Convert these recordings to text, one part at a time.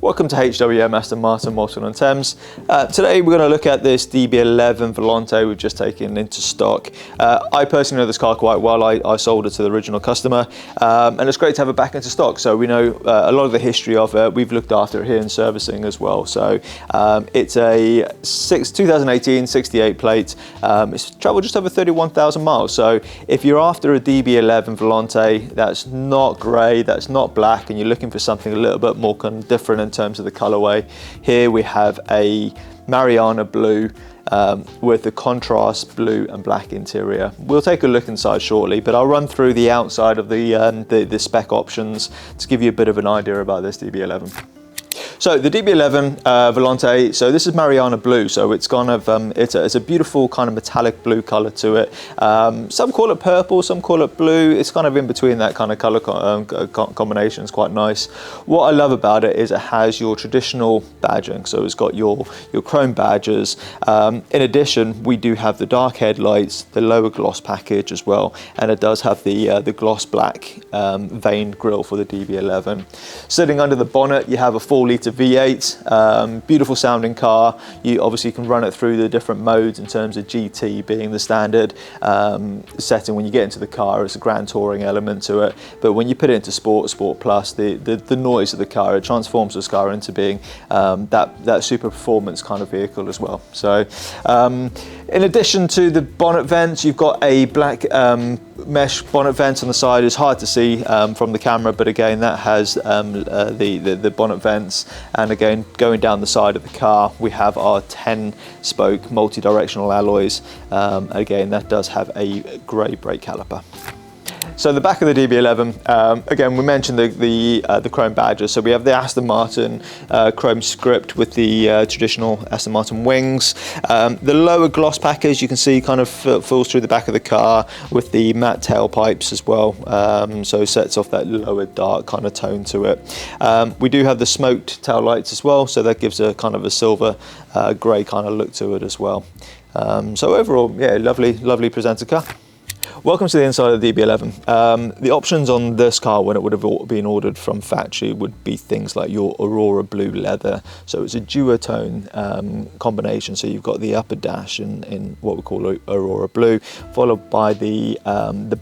Welcome to HWM Aston Martin Walsall-on-Thames. Today we're going to look at this DB11 Volante we've just taken into stock. I personally know this car quite well. I sold it to the original customer, and it's great to have it back into stock. So we know a lot of the history of it. We've looked after it here in servicing as well. So it's a 2018 68 plate. It's travelled just over 31,000 miles. So if you're after a DB11 Volante that's not grey, that's not black, and you're looking for something a little bit more kind of different in terms of the colourway, here we have a Mariana blue with the contrast blue and black interior. We'll take a look inside shortly, but I'll run through the outside of the spec options to give you a bit of an idea about this DB11. So the DB11 Volante, so this is Mariana blue, so it's kind of it's a beautiful kind of metallic blue color to it. Some call it purple, some call it blue. It's kind of in between that kind of color combination. It's quite nice. What I love about it is it has your traditional badging, so it's got your chrome badges. In addition, we do have the dark headlights, the lower gloss package as well, and it does have the gloss black veined grille for the DB11. Sitting under the bonnet, you have a 4-litre V8, beautiful sounding car. You obviously can run it through the different modes in terms of GT being the standard setting. When you get into the car, it's a grand touring element to it, but when you put it into Sport Plus, the noise of the car, it transforms this car into being that super performance kind of vehicle as well. So in addition to the bonnet vents, you've got a black mesh bonnet vent on the side. It's hard to see from the camera, but again, that has the bonnet vents. And again, going down the side of the car, we have our 10-spoke multi-directional alloys. Again, that does have a grey brake caliper. So the back of the DB11, again, we mentioned the chrome badges. So we have the Aston Martin chrome script with the traditional Aston Martin wings. The lower gloss package, you can see, kind of falls through the back of the car with the matte tailpipes as well. So it sets off that lower dark kind of tone to it. We do have the smoked tail lights as well, so that gives a kind of a silver grey kind of look to it as well. So overall, yeah, lovely presenter car. Welcome to the inside of the DB11. The options on this car when it would have been ordered from factory would be things like your Aurora blue leather. So it's a duotone combination. So you've got the upper dash in what we call Aurora blue, followed by the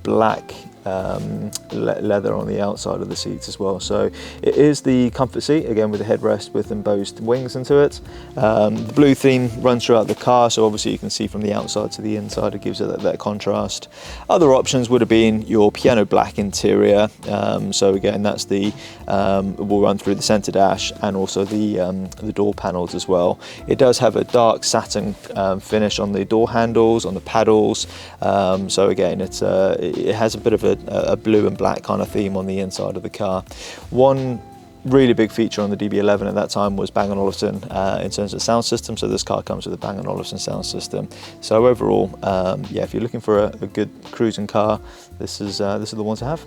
black leather on the outside of the seats as well. So it is the comfort seat, again with the headrest with embossed wings into it. The blue theme runs throughout the car, so obviously you can see from the outside to the inside, it gives it that contrast. Other options would have been your piano black interior. So again, that's we'll run through the center dash and also the door panels as well. It does have a dark satin finish on the door handles, on the paddles. So again, it has a bit of a blue and black kind of theme on the inside of the car. One really big feature on the DB11 at that time was Bang & Olufsen in terms of sound system. So this car comes with a Bang & Olufsen sound system. So overall, yeah, if you're looking for a good cruising car, this is the one to have.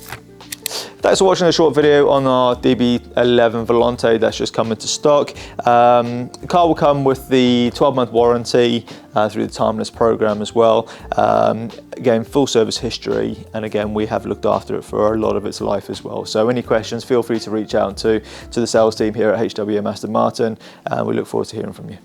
Thanks for watching a short video on our DB11 Volante that's just come into stock. The car will come with the 12-month warranty through the Timeless program as well. Again, full service history, and again, we have looked after it for a lot of its life as well. So any questions, feel free to reach out to the sales team here at HWM Aston Martin, and we look forward to hearing from you.